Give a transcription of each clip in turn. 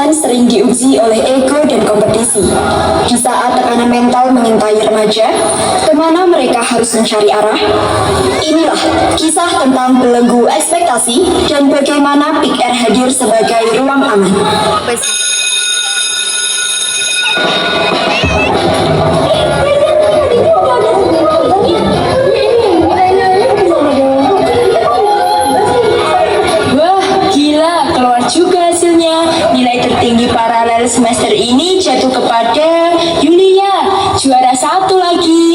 Insan sering diuji oleh ego dan kompetisi. Di saat tekanan mental mengintai remaja, kemana mereka harus mencari arah? Inilah kisah tentang belenggu ekspektasi dan bagaimana Big Air hadir sebagai ruang aman. Juga hasilnya, nilai tertinggi paralel semester ini jatuh kepada Yulia, juara 1 lagi.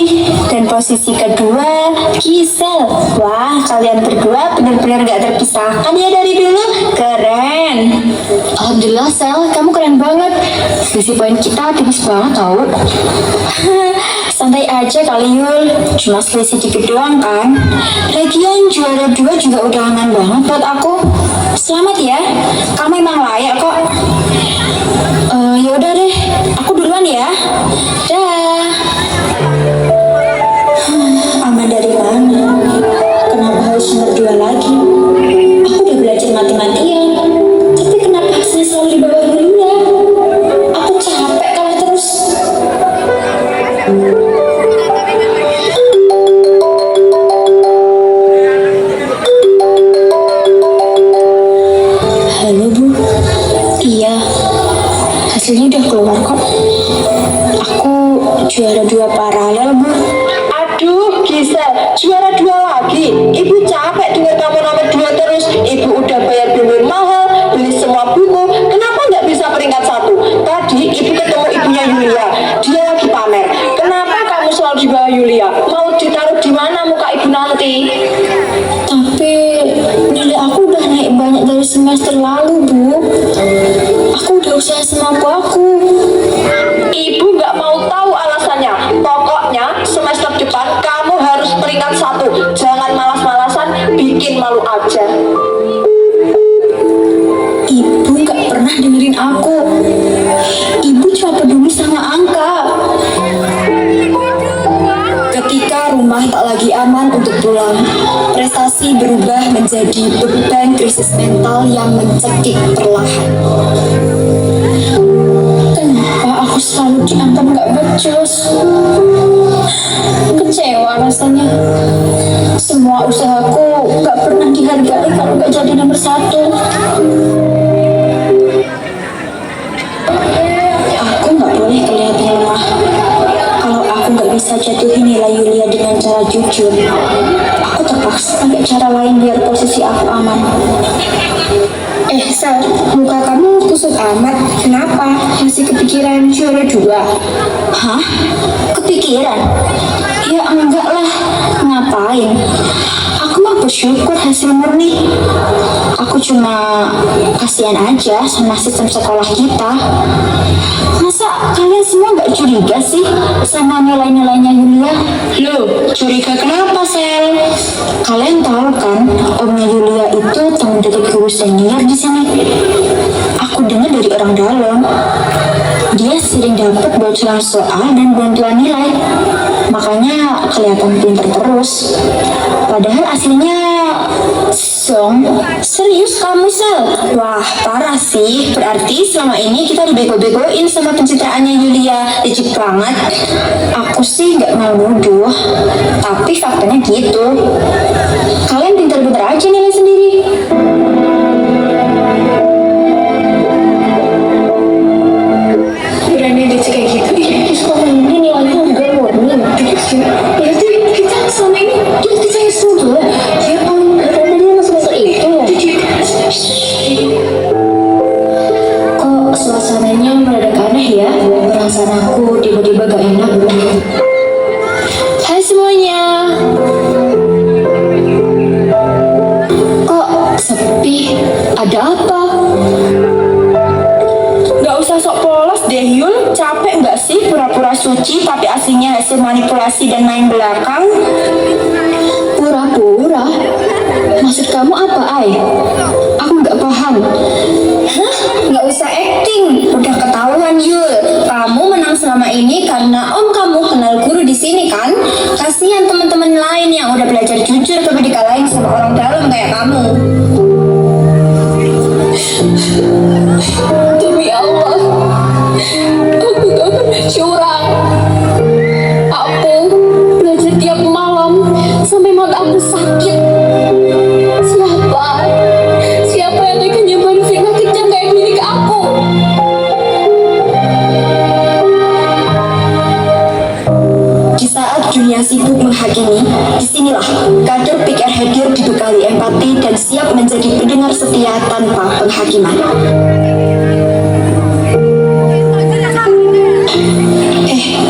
Dan posisi kedua Gisel. Wah, kalian berdua benar-benar gak terpisahkan ya dari dulu. Keren. Alhamdulillah Sel, kamu keren banget. Selisih poin kita tipis banget tau. Santai aja kali Yul, cuma selisih dikit doang kan. Lagian juara 2 juga udah aman banget buat aku. Selamat ya, kamu emang layak kok. Yaudah deh, aku duluan ya. Dah. Aman dari mana? Kenapa harus nomor 2 lagi? Aku udah belajar mati-matian, tapi kenapa hasilnya selalu di bawah Yulia? Aku capek kalah terus. Halo Bu, iya, hasilnya udah keluar kok. Aku juara 2 paralel Bu. Aduh, Gisel, juara 2 lagi. Ibu capek dengar kamu nomor 2 terus. Ibu udah bayar bimbel mahal, beli semua buku. Kenapa nggak bisa peringkat 1? Tadi ibu ketemu ibunya Yulia. Dia lagi pamer. Kenapa kamu selalu di bawah Yulia? Mau ditaruh di mana muka ibu nanti? Tapi nilai aku udah naik banyak dari semester lalu Bu. Aku udah usaha semampu aku. Ibu nggak mau tahu alasannya. Pokoknya semester depan kamu harus peringkat 1. Jangan malas-malasan, bikin malu aja. Ibu gak pernah dengerin aku. Ibu cuma peduli sama angka. Ketika rumah tak lagi aman untuk pulang, prestasi berubah menjadi beban krisis mental yang mencekik perlahan. Kenapa aku selalu dianggap gak becus? Kecewa rasanya. Semua usahaku gak pernah dihargai kalau gak jadi nomor 1. Aku gak boleh kelihatan lemah. Kalau aku gak bisa jatuhin nilai Yulia dengan cara jujur, aku terpaksa pakai cara lain biar posisi aku aman. Sal, muka kamu kusut amat. Kenapa? Masih kepikiran juara 2? Hah? Kepikiran? Ya enggak lah. Ngapain? Aku mah bersyukur hasil murni. Aku cuma kasihan aja sama sistem sekolah kita. Masa kalian semua gak curiga sih sama nilai-nilainya Yulia? Loh, curiga kenapa, Sel? Kalian tahu kan, omnya Yulia itu teman dekat guru senior di sini. Aku dengar dari orang dalam. Dia sering dapat bocoran soal dan bantuan nilai. Makanya kelihatan pintar terus. Padahal aslinya song. Serius kamu, Sel? Wah, parah sih. Berarti selama ini kita dibego-begoin sama pencitraannya Yulia. Licik banget. Aku sih gak mau nuduh, tapi faktanya gitu. Kalian pintar-pintar aja nilai sendiri. Berani licik kayak gitu. Di sekolah ini nilainya juga murni. Berarti kita selama ini kita saya semua. Ya ampun, dia masuk itu. Kok suasananya mendadak aneh ya? Perasaan aku tiba-tiba gak enak. Hai semuanya. Kok sepi? Ada apa? Gak usah sok polos deh, Yul. Capek gak sih pura-pura suci tapi aslinya hasil manipulasi dan main belakang? Pura-pura? Maksud kamu apa, Ai? Aku nggak paham. Hah? Gak usah acting. Udah ketahuan, Yul. Kamu menang selama ini karena om kamu kenal guru di sini kan? Kasihan teman-teman lain yang udah belajar jujur tapi dikalahin sama orang dalam kayak kamu. Demi Allah. menjadi pendengar setia tanpa penghakiman.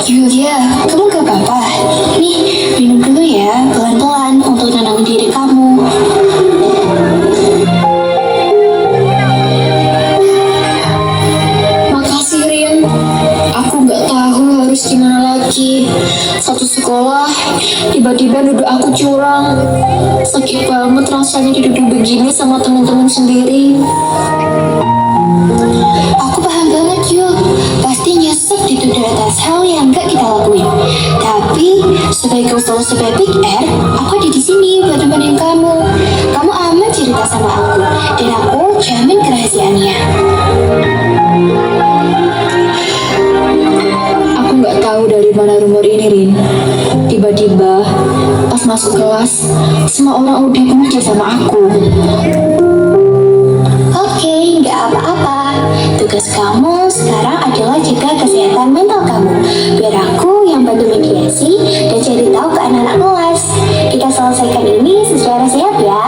Yulia, kamu gak apa-apa? Nih, minum dulu ya, pelan-pelan untuk nenangin diri kamu. Makasih, Rin. Aku gak tahu harus gimana lagi. Satu sekolah, tiba-tiba nuduh aku curang. Sakit banget rasanya dituduh begini sama teman-teman sendiri. Aku paham banget, Yul. Pasti nyesek dituduh atas hal yang gak kita lakuin. Tapi sebagai selalu sebagai Big R, aku ada di sini buat nemenin kamu. Kamu aman cerita sama aku, dan aku jamin kerahasiaannya. Aku nggak tahu dari mana rumor ini, Rin. Tiba-tiba pas masuk kelas, semua orang udah benci sama aku. Oke, nggak apa-apa. Tugas kamu sekarang adalah jaga kesehatan mental kamu. Biar aku yang bantu mediasi dan cari tahu ke anak-anak kelas. Kita selesaikan ini secara sehat ya.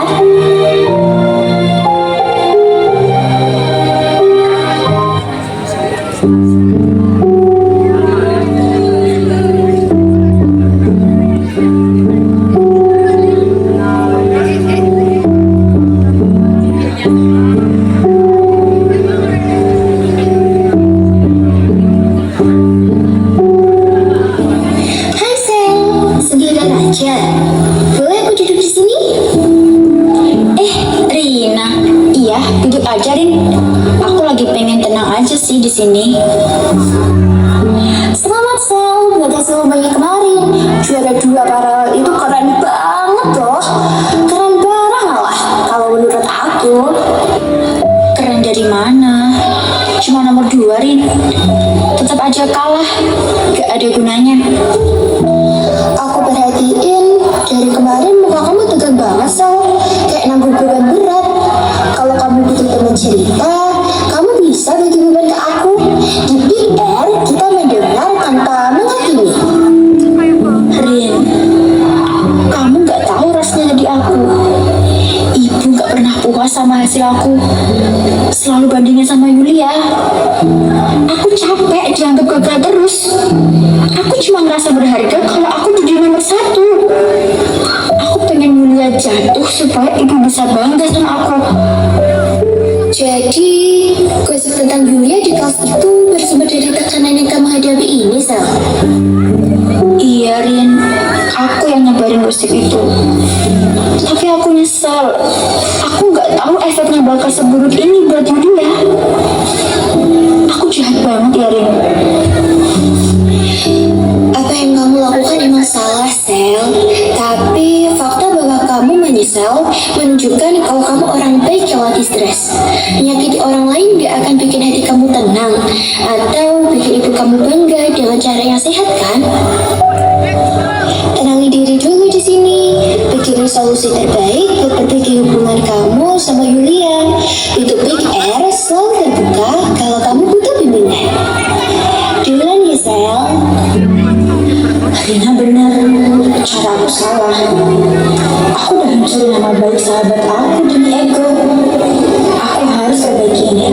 Hai Sel, sendirian aja. Boleh aku duduk di sini? Rina, iya duduk aja Rin. Aku lagi pengen tenang aja sih di sini. Selamat Sel, gak selalu banyak kemarin. Juara 2 paralel itu keren banget loh. Keren banget malah, kalau menurut aku. Keren dari mana? Cuma nomor 2 Rin. Tetap aja kalah, gak ada gunanya. Aku perhatiin, dari kemarin muka kamu tegang banget Sel. Kayak nanggung beban berat. Kalau kamu butuh teman cerita, kamu bisa bagi beban ke aku. Di Big R, kita mendengar tanpa menghakimi. Rin, kamu gak tahu rasanya jadi aku. Ibu gak pernah puas sama hasil aku. Selalu bandingin sama Yulia. Aku capek dianggap gagal terus. Aku cuma ngerasa berharga kalau aku jadi nomor 1. Aku pengen Yulia jatuh supaya ibu bisa bangga sama aku. Jadi, gosip tentang Yulia di kelas itu bersumber dari tekanan yang kamu hadapi ini, Sel? Iya Rin, aku yang nyebarin gosip itu. Tapi aku nyesel. Aku nggak tahu efeknya bakal seburuk ini buat Yulia. Aku jahat banget ya Rin. Apa yang kamu lakukan emang salah, Sel. Tapi fakta bahwa kamu menyesal menunjukkan kalau kamu orang baik yang lagi stres. Menyakiti orang lain gak akan bikin hati kamu tenang atau bikin ibu kamu bangga dengan cara yang sehat, kan? Tenangi diri dulu di sini. Pikirin solusi terbaik buat perbaiki hubungan kamu sama Yulia. Untuk Big R selalu terbuka kalau kamu butuh bimbingan. Duluan ya, Sel. Rina benar, cara aku salah. Aku udah mencuri nama baik sahabat aku demi ego. Aku harus perbaiki ini.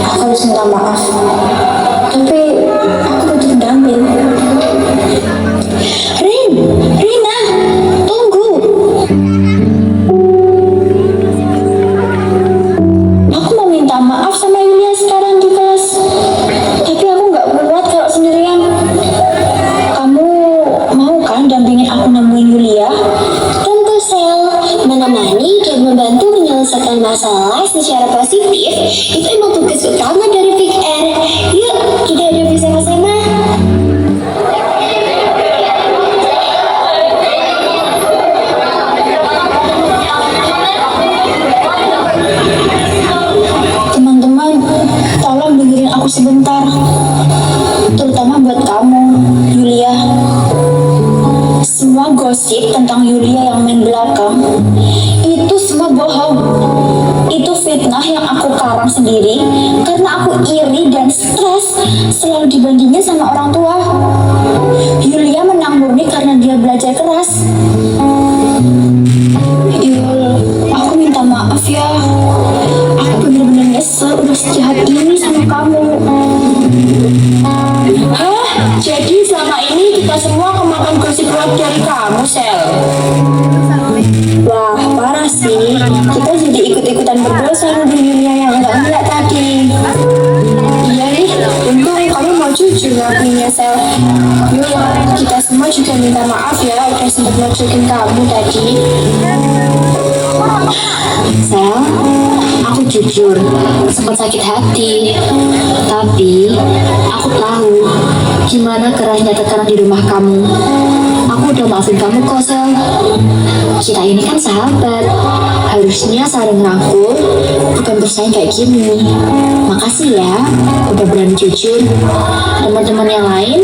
Aku harus minta maaf. Tapi aku butuh pendamping. Rina, tunggu. Aku mau minta maaf sama Yulia sekarang di kelas. Tapi aku nggak kuat kalau sendirian. Kamu mau kan dampingin aku nemuin Yulia? Tentu, Sel. Menemani dan membantu menyelesaikan masalah secara positif itu emang tugas utama dari Big R. Yuk, kita hadapi sama-sama. Teman-teman, tolong dengerin aku sebentar. Terutama buat kamu, Yulia. Semua gosip tentang Yulia yang main belakang itu semua bohong. Itu fitnah yang aku karang sendiri karena aku iri dan stres selalu dibandingin sama orang tua. Yulia menang murni karena dia belajar keras. Yul, aku minta maaf sejahat ini sama kamu. Hah? Jadi selama ini kita semua kemakan gosip luar dari kamu, Sel? Wah, parah sih. Kita jadi ikut-ikutan berdosa nuduh Yulia yang enggak tadi. Iya nih, untung kamu mau jujur ngakuinnya, Sel. Yuk, kita semua juga minta maaf ya udah sempat ngejokin kamu tadi. Sel, aku jujur sempat sakit hati. Tapi aku tahu gimana kerasnya tekanan di rumah kamu. Aku udah maafin kamu kok, Sel. Kita ini kan sahabat, harusnya saling rangkul, bukan bersaing kayak gini. Makasih ya, udah berani jujur. Teman-teman yang lain,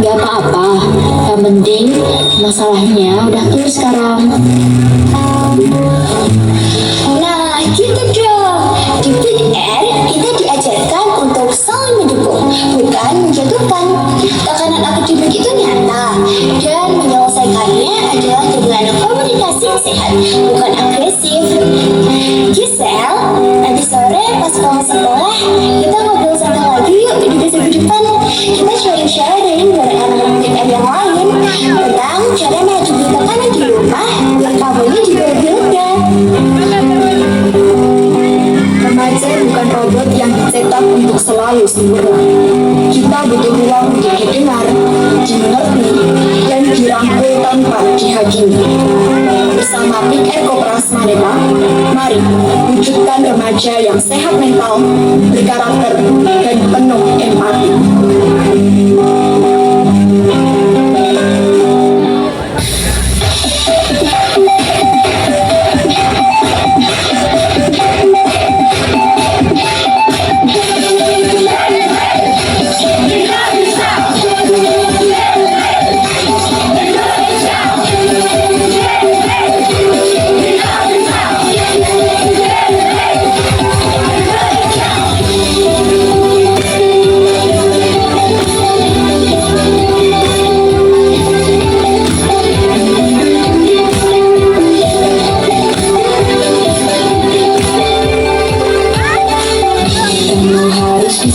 gak apa-apa. Yang penting masalahnya udah clear sekarang. Nah, gitu dong. Di Big Air, kita diajarkan untuk saling mendukung, bukan menjatuhkan. Tekanan akademik itu nyata, dan menyelesaikannya adalah dengan komunikasi yang sehat, bukan agresif. Gisel, nanti sore pas pulang sekolah, kita ngobrol santai lagi yuk di desa depan. Kita sharing-sharing bareng anak-anak Big Air yang lain tentang cara menghadapi tekanan di rumah, biar kamunya juga lebih lega. Remaja bukan robot yang dicetak untuk selalu sempurna. Kita butuh ruang untuk didengar, dimengerti, dan dirangkul tanpa dihakimi. Bersama Big Air Koperasi Manema, mari wujudkan remaja yang sehat mental, berkarakter, dan penuh empati.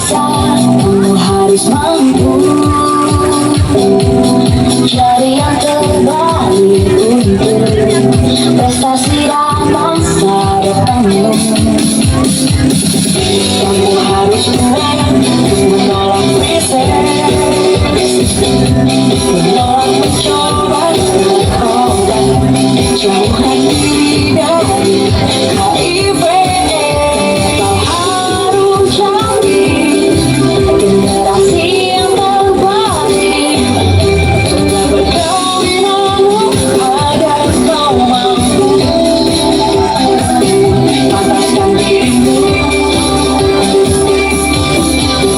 Kamu harus mampu cari yang terbaik untuk prestasi dan masa depanmu. Kamu harus kuat menolak pressure, menolak mencoba tergoda, jauhkan diri dari HIV. Kau harus cari generasi yang terbaik, tidak berkeinginanmu agar kau mampu pantaskan dirimu.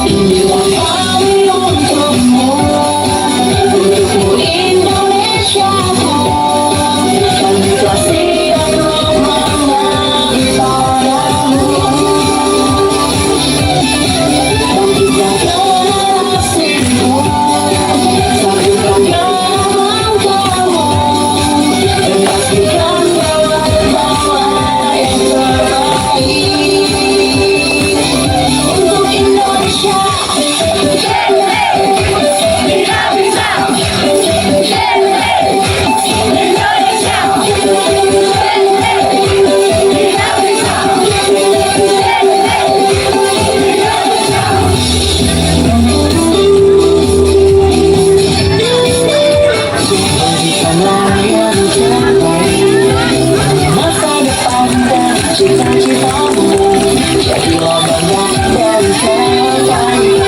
Inilah kami untukmu Indonesiaku. Kami kasih dan memenangi padamu. Bangkitkan generasimu, satukan langkahmu, dan pastikan bahwa yang terbaik untuk Indonesia. Jadikanlah yang terbaik masa depan dan cita-citamu. Jadilah bangga dan terbaik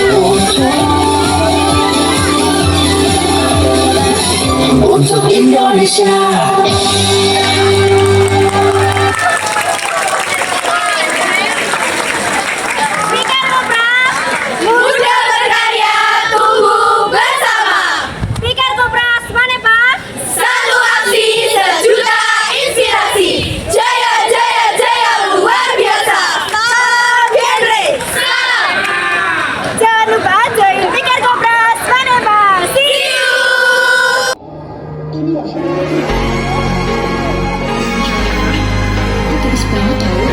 untuk Indonesia. Muda berkarya, tumbuh bersama. Pikir Kopras Manema. Satu aksi, sejuta inspirasi. Jaya, jaya, jaya luar biasa. Salam genre. Salam. Jangan lupa join Pikir Kopras Manema. See you. Ini ya, itu bagus banget tau.